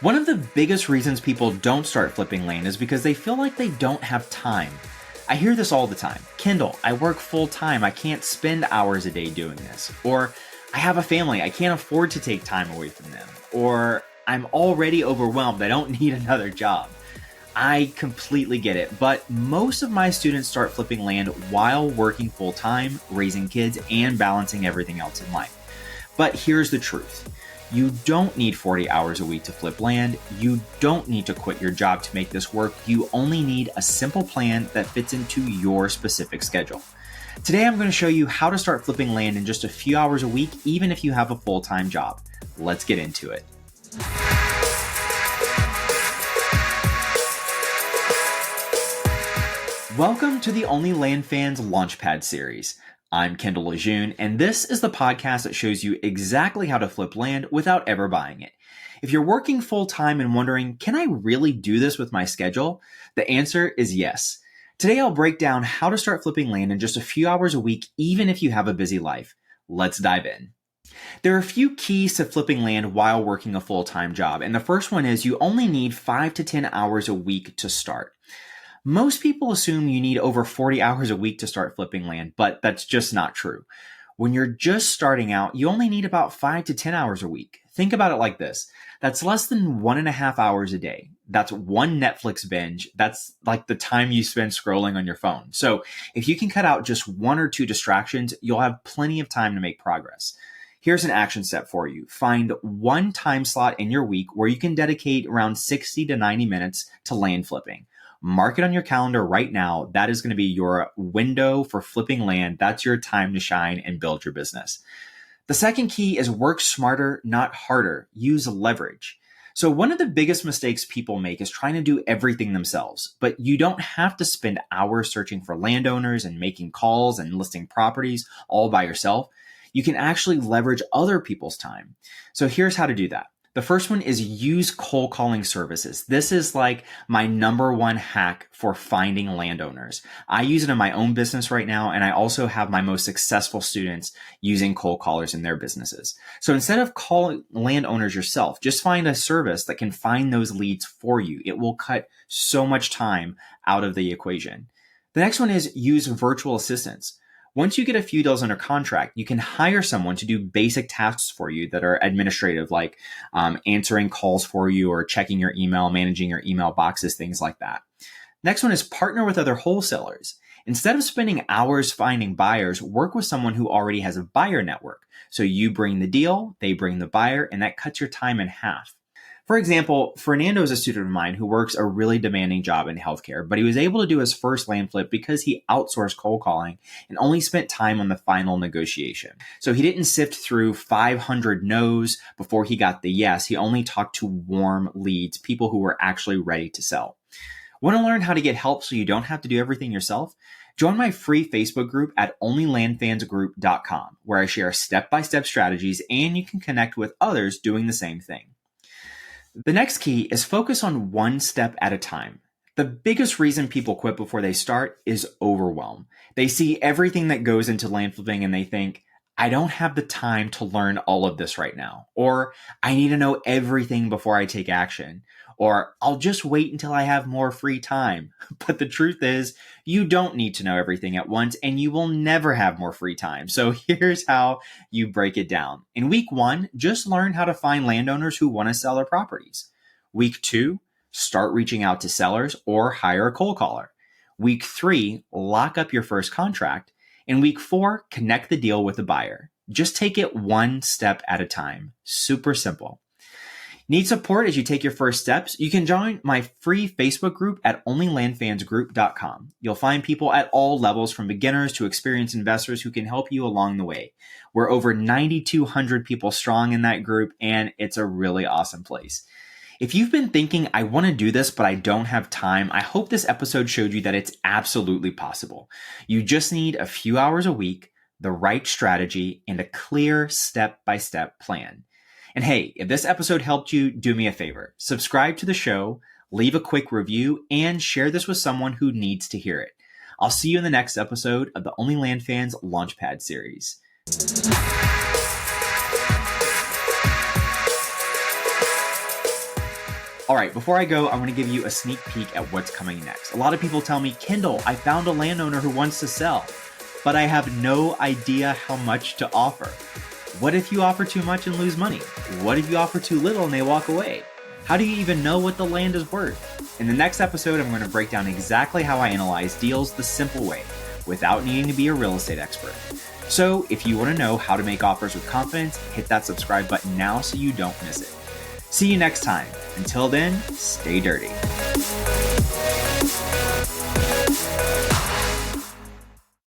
One of the biggest reasons people don't start flipping land is because they feel like they don't have time. I hear this all the time. Kendall, I work full time. I can't spend hours a day doing this. Or I have a family. I can't afford to take time away from them. Or I'm already overwhelmed. I don't need another job. I completely get it, but most of my students start flipping land while working full time, raising kids, and balancing everything else in life. But here's the truth. You don't need 40 hours a week to flip land. You don't need to quit your job to make this work. You only need a simple plan that fits into your specific schedule. Today, I'm going to show you how to start flipping land in just a few hours a week, even if you have a full-time job. Let's get into it. Welcome to the Only LandFans Launchpad series. I'm Kendall Lejeune, and this is the podcast that shows you exactly how to flip land without ever buying it. If you're working full-time and wondering, can I really do this with my schedule? The answer is yes. Today, I'll break down how to start flipping land in just a few hours a week, even if you have a busy life. Let's dive in. There are a few keys to flipping land while working a full-time job, and the first one is you only need 5 to 10 hours a week to start. Most people assume you need over 40 hours a week to start flipping land, but that's just not true. When you're just starting out, you only need about 5 to 10 hours a week. Think about it like this. That's less than 1.5 hours a day. That's one Netflix binge. That's like the time you spend scrolling on your phone. So if you can cut out just 1 or 2 distractions, you'll have plenty of time to make progress. Here's an action step for you. Find one time slot in your week where you can dedicate around 60 to 90 minutes to land flipping. Mark it on your calendar right now. That is going to be your window for flipping land. That's your time to shine and build your business. The second key is work smarter, not harder. Use leverage. So one of the biggest mistakes people make is trying to do everything themselves, but you don't have to spend hours searching for landowners and making calls and listing properties all by yourself. You can actually leverage other people's time. So here's how to do that. The first one is use cold calling services. This is like my number one hack for finding landowners. I use it in my own business right now, and I also have my most successful students using cold callers in their businesses. So instead of calling landowners yourself, just find a service that can find those leads for you. It will cut so much time out of the equation. The next one is use virtual assistants. Once you get a few deals under contract, you can hire someone to do basic tasks for you that are administrative, like answering calls for you or checking your email, managing your email boxes, things like that. Next one is partner with other wholesalers. Instead of spending hours finding buyers, work with someone who already has a buyer network. So you bring the deal, they bring the buyer, and that cuts your time in half. For example, Fernando is a student of mine who works a really demanding job in healthcare, but he was able to do his first land flip because he outsourced cold calling and only spent time on the final negotiation. So he didn't sift through 500 no's before he got the yes. He only talked to warm leads, people who were actually ready to sell. Want to learn how to get help so you don't have to do everything yourself? Join my free Facebook group at onlylandfansgroup.com, where I share step-by-step strategies and you can connect with others doing the same thing. The next key is focus on one step at a time. The biggest reason people quit before they start is overwhelm. They see everything that goes into land flipping and they think, I don't have the time to learn all of this right now. Or I need to know everything before I take action. Or I'll just wait until I have more free time. But the truth is, you don't need to know everything at once and you will never have more free time. So here's how you break it down. In week 1, just learn how to find landowners who want to sell their properties. Week 2, start reaching out to sellers or hire a cold caller. Week 3, lock up your first contract. In week 4, connect the deal with the buyer. Just take it one step at a time. Super simple. Need support as you take your first steps? You can join my free Facebook group at onlylandfansgroup.com. You'll find people at all levels from beginners to experienced investors who can help you along the way. We're over 9,200 people strong in that group, and it's a really awesome place. If you've been thinking, I want to do this, but I don't have time, I hope this episode showed you that it's absolutely possible. You just need a few hours a week, the right strategy, and a clear step-by-step plan. And hey, if this episode helped you, do me a favor. Subscribe to the show, leave a quick review, and share this with someone who needs to hear it. I'll see you in the next episode of the Only LandFans Launchpad series. All right, before I go, I want to give you a sneak peek at what's coming next. A lot of people tell me, Kendall, I found a landowner who wants to sell, but I have no idea how much to offer. What if you offer too much and lose money? What if you offer too little and they walk away? How do you even know what the land is worth? In the next episode, I'm going to break down exactly how I analyze deals the simple way, without needing to be a real estate expert. So if you want to know how to make offers with confidence, hit that subscribe button now so you don't miss it. See you next time. Until then, stay dirty.